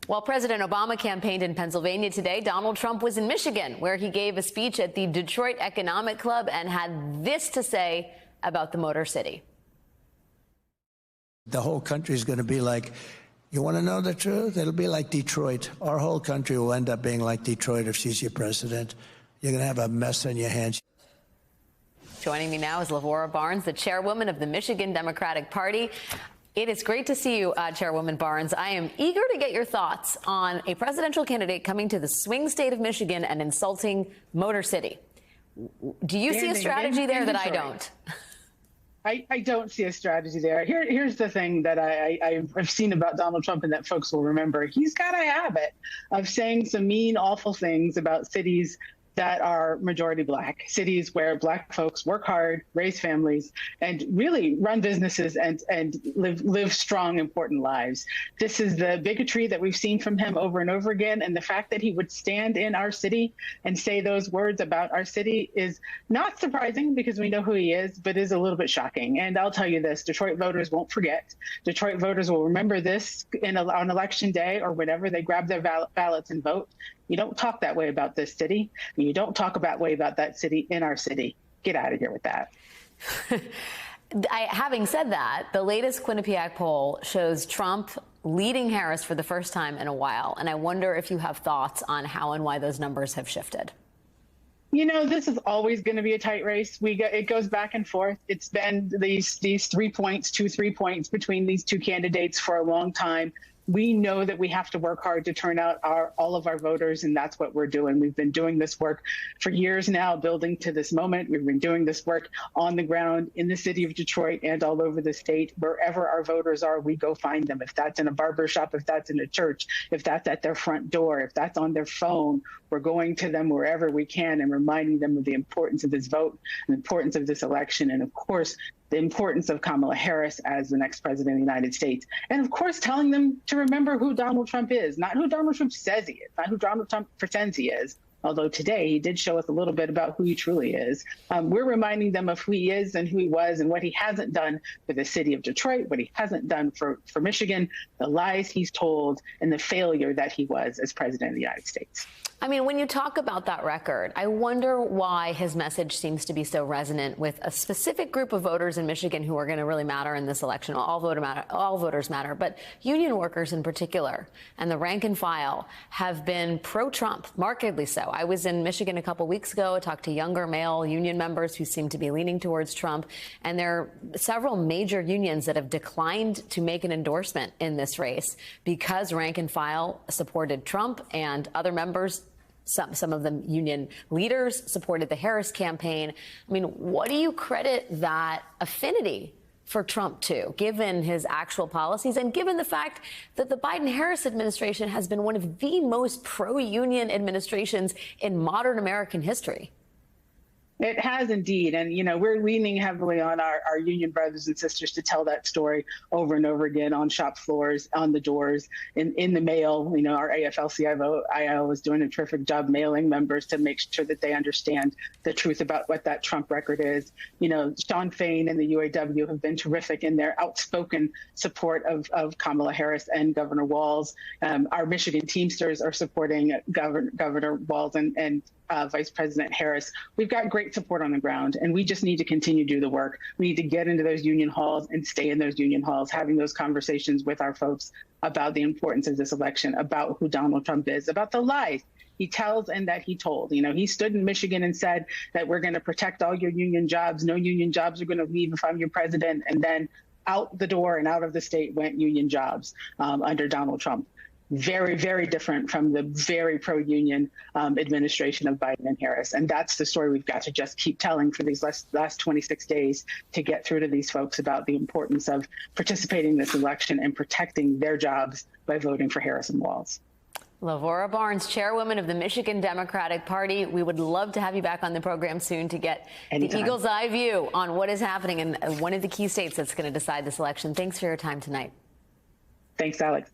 While President Obama campaigned in Pennsylvania today, Donald Trump was in Michigan, where he gave a speech at the Detroit Economic Club and had this to say about the Motor City. The whole country is going to be like, you want to know the truth? It'll be like Detroit. Our whole country will end up being like Detroit if she's your president. You're going to have a mess on your hands. Joining me now is Lavora Barnes, the chairwoman of the Michigan Democratic Party. It is great to see you, Chairwoman Barnes. I am eager to get your thoughts on a presidential candidate coming to the swing state of Michigan and insulting Motor City. Do you see a strategy there that I don't? I don't see a strategy there. Here's the thing that I've seen about Donald Trump and that folks will remember. He's got a habit of saying some mean, awful things about cities that are majority black, cities where black folks work hard, raise families, and really run businesses and live strong, important lives. This is the bigotry that we've seen from him over and over again. And the fact that he would stand in our city and say those words about our city is not surprising because we know who he is, but is a little bit shocking. And I'll tell you this, Detroit voters won't forget. Detroit voters will remember this on election day or whenever they grab their ballots and vote. You don't talk that way about this city. And you don't talk that way about that city in our city. Get out of here with that. Having said that, the latest Quinnipiac poll shows Trump leading Harris for the first time in a while. And I wonder if you have thoughts on how and why those numbers have shifted. You know, this is always going to be a tight race. It goes back and forth. It's been these 3 points, 3 points between these two candidates for a long time. We know that we have to work hard to turn out all of our voters, and that's what we're doing. We've been doing this work for years now, building to this moment. We've been doing this work on the ground in the city of Detroit and all over the state. Wherever our voters are, we go find them. If that's in a barber shop, if that's in a church, if that's at their front door, if that's on their phone, we're going to them wherever we can and reminding them of the importance of this vote, the importance of this election, and of course, the importance of Kamala Harris as the next president of the United States. And of course, telling them to remember who Donald Trump is, not who Donald Trump says he is, not who Donald Trump pretends he is. Although today he did show us a little bit about who he truly is. We're reminding them of who he is and who he was and what he hasn't done for the city of Detroit, what he hasn't done for Michigan, the lies he's told, and the failure that he was as president of the United States. I mean, when you talk about that record, I wonder why his message seems to be so resonant with a specific group of voters in Michigan who are going to really matter in this election. All voters matter, but union workers in particular and the rank and file have been pro-Trump, markedly so. I was in Michigan a couple weeks ago. I talked to younger male union members who seem to be leaning towards Trump. And there are several major unions that have declined to make an endorsement in this race because rank and file supported Trump and other members. Some of them union leaders supported the Harris campaign. I mean, what do you credit that affinity for Trump to, given his actual policies and given the fact that the Biden-Harris administration has been one of the most pro-union administrations in modern American history? It has indeed. And, you know, we're leaning heavily on our union brothers and sisters to tell that story over and over again on shop floors, on the doors, in the mail. You know, our AFL-CIO is doing a terrific job mailing members to make sure that they understand the truth about what that Trump record is. You know, Sean Fain and the UAW have been terrific in their outspoken support of Kamala Harris and Governor Walz. Our Michigan Teamsters are supporting Governor Walz and Vice President Harris. We've got great support on the ground, and we just need to continue to do the work. We need to get into those union halls and stay in those union halls, having those conversations with our folks about the importance of this election, about who Donald Trump is, about the lies he tells and that he told. You know, he stood in Michigan and said that we're going to protect all your union jobs. No union jobs are going to leave if I'm your president. And then out the door and out of the state went union jobs under Donald Trump. Very, very different from the very pro-union administration of Biden and Harris. And that's the story we've got to just keep telling for these last 26 days to get through to these folks about the importance of participating in this election and protecting their jobs by voting for Harris and Walz. Lavora Barnes, chairwoman of the Michigan Democratic Party. We would love to have you back on the program soon to get the eagle's eye view on what is happening in one of the key states that's going to decide this election. Thanks for your time tonight. Thanks, Alex.